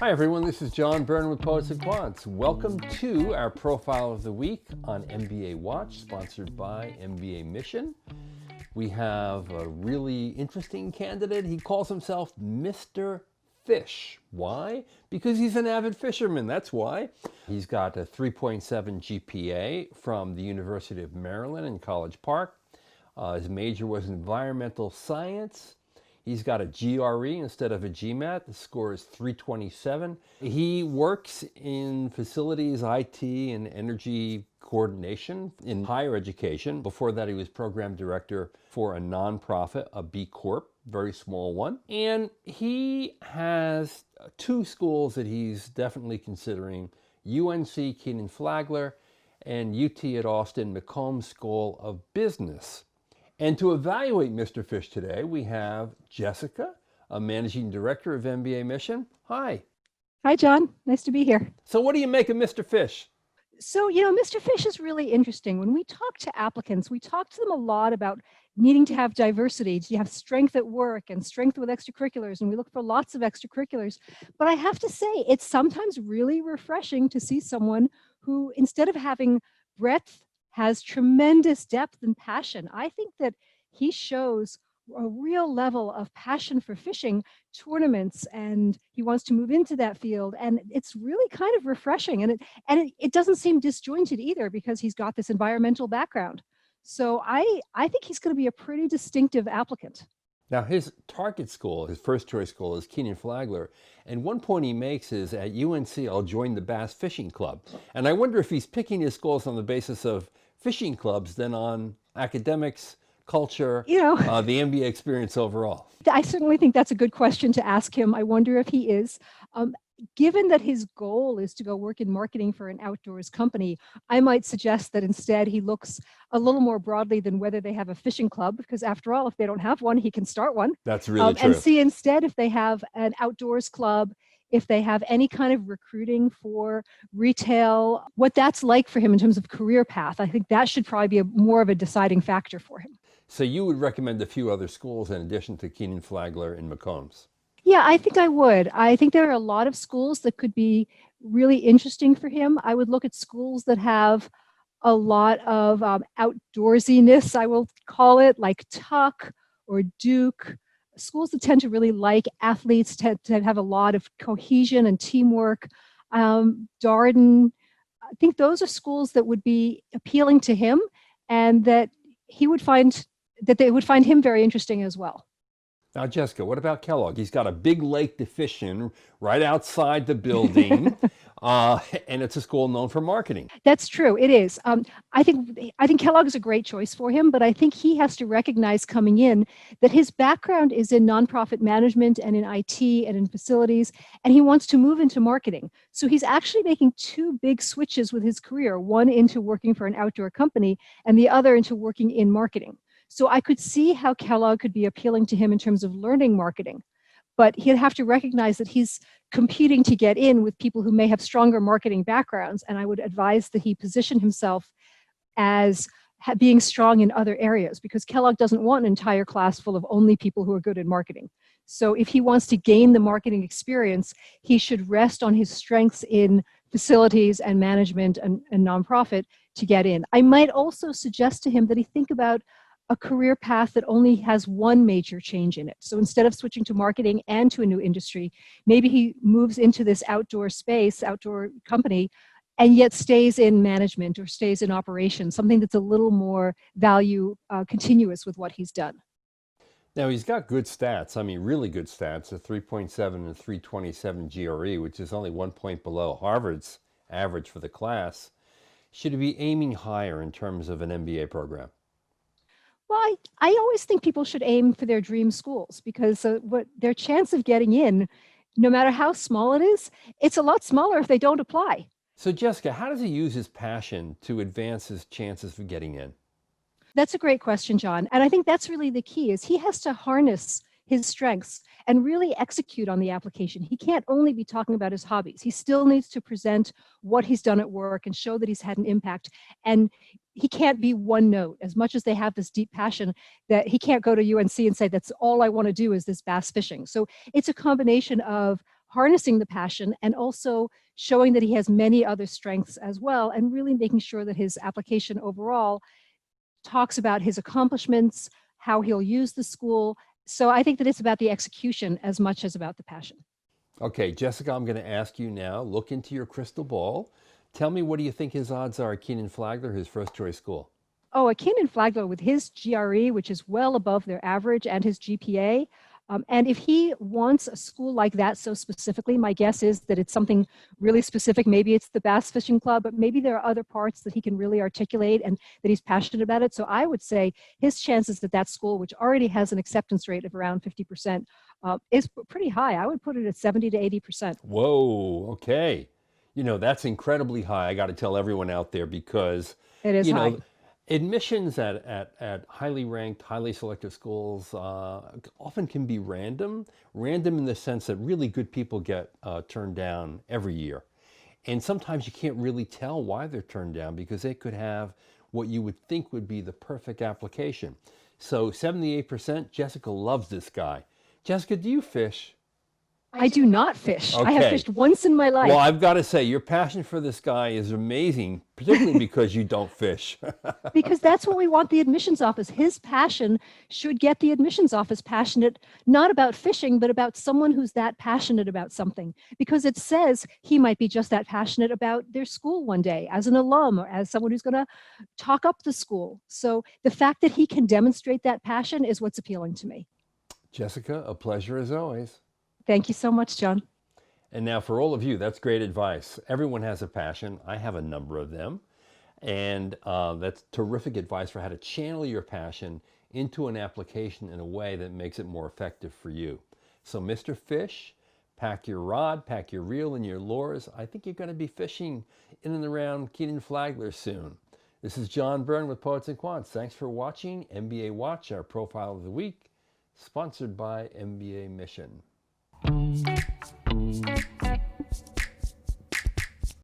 Hi everyone, this is John Byrne with Poets and Quants. Welcome to our Profile of the Week on MBA Watch, sponsored by mbaMission. We have a really interesting candidate. He calls himself Mr. Fish. Why? Because he's an avid fisherman, that's why. He's got a 3.7 GPA from the University of Maryland in College Park. His major was environmental science. He's got a GRE instead of a GMAT. The score is 327. He works in facilities, IT, and energy coordination in higher education. Before that, he was program director for a nonprofit, a B Corp, very small one. And he has two schools that he's definitely considering, UNC Kenan-Flagler and UT at Austin McCombs School of Business. And to evaluate Mr. Fish today, we have Jessica, a managing director of mbaMission. Hi. Hi, John. Nice to be here. So what do you make of Mr. Fish? So, Mr. Fish is really interesting. When we talk to applicants, we talk to them a lot about needing to have diversity, to have strength at work and strength with extracurriculars, and we look for lots of extracurriculars. But I have to say, it's sometimes really refreshing to see someone who, instead of having breadth, has tremendous depth and passion. I think that he shows a real level of passion for fishing tournaments, and he wants to move into that field, and it's really kind of refreshing, and it doesn't seem disjointed either because he's got this environmental background. So I think he's going to be a pretty distinctive applicant. Now his target school, his first choice school, is Kenan-Flagler, and one point he makes is, at UNC I'll join the Bass Fishing Club. And I wonder if he's picking his schools on the basis of fishing clubs than on academics, culture, the MBA experience overall. I certainly think that's a good question to ask him. I wonder if he is. Given that his goal is to go work in marketing for an outdoors company, I might suggest that instead he looks a little more broadly than whether they have a fishing club, because after all, if they don't have one, he can start one. That's really true. And see instead if they have an outdoors club, if they have any kind of recruiting for retail, what that's like for him in terms of career path. I think that should probably be more of a deciding factor for him. So you would recommend a few other schools in addition to Kenan-Flagler and McCombs? Yeah, I think I would. I think there are a lot of schools that could be really interesting for him. I would look at schools that have a lot of outdoorsiness, I will call it, like Tuck or Duke. Schools that tend to really like athletes, tend to have a lot of cohesion and teamwork. Darden, I think those are schools that would be appealing to him, and that they would find him very interesting as well. Now, Jessica, what about Kellogg? He's got a big lake to fish in right outside the building, and it's a school known for marketing. That's true. It is. I think Kellogg is a great choice for him, but I think he has to recognize coming in that his background is in nonprofit management and in IT and in facilities, and he wants to move into marketing. So he's actually making two big switches with his career, one into working for an outdoor company and the other into working in marketing. So I could see how Kellogg could be appealing to him in terms of learning marketing, but he'd have to recognize that he's competing to get in with people who may have stronger marketing backgrounds, and I would advise that he position himself as being strong in other areas, because Kellogg doesn't want an entire class full of only people who are good at marketing. So if he wants to gain the marketing experience, he should rest on his strengths in facilities and management and nonprofit to get in. I might also suggest to him that he think about a career path that only has one major change in it. So instead of switching to marketing and to a new industry, maybe he moves into this outdoor space, outdoor company, and yet stays in management or stays in operations, something that's a little more value continuous with what he's done. Now, he's got good stats. I mean, really good stats, a 3.7 and 327 GRE, which is only 1 point below Harvard's average for the class. Should he be aiming higher in terms of an MBA program? Well, I always think people should aim for their dream schools, because their chance of getting in, no matter how small it is, it's a lot smaller if they don't apply. So Jessica, how does he use his passion to advance his chances for getting in? That's a great question, John. And I think that's really the key, is he has to harness his strengths and really execute on the application. He can't only be talking about his hobbies. He still needs to present what he's done at work and show that he's had an impact. And he can't be one note, as much as they have this deep passion, that he can't go to UNC and say, that's all I want to do is this bass fishing. So it's a combination of harnessing the passion and also showing that he has many other strengths as well, and really making sure that his application overall talks about his accomplishments, how he'll use the school. So I think that it's about the execution as much as about the passion. Okay, Jessica, I'm going to ask you now, look into your crystal ball. Tell me, what do you think his odds are at Kenan-Flagler, his first choice school? Oh, a Kenan-Flagler with his GRE, which is well above their average, and his GPA. And if he wants a school like that so specifically, my guess is that it's something really specific. Maybe it's the Bass Fishing Club, but maybe there are other parts that he can really articulate and that he's passionate about it. So I would say his chances at that school, which already has an acceptance rate of around 50%, is pretty high. I would put it at 70 to 80%. Whoa, okay. You know, that's incredibly high. I got to tell everyone out there because, It is you high. know, admissions at highly ranked, highly selective schools often can be random. Random in the sense that really good people get turned down every year. And sometimes you can't really tell why they're turned down because they could have what you would think would be the perfect application. So 78%, Jessica loves this guy. Jessica, do you fish? I do not fish. I have Okay. fished once in my life. Well, I've got to say, your passion for this guy is amazing, particularly because you don't fish. Because that's what we want the admissions office. His passion should get the admissions office passionate, not about fishing, but about someone who's that passionate about something. Because it says he might be just that passionate about their school one day as an alum or as someone who's going to talk up the school. So the fact that he can demonstrate that passion is what's appealing to me. Jessica, a pleasure as always. Thank you so much, John. And now for all of you, that's great advice. Everyone has a passion. I have a number of them. And that's terrific advice for how to channel your passion into an application in a way that makes it more effective for you. So Mr. Fish, pack your rod, pack your reel and your lures. I think you're going to be fishing in and around Kenan-Flagler soon. This is John Byrne with Poets and Quants. Thanks for watching MBA Watch, our profile of the week, sponsored by MBA Mission.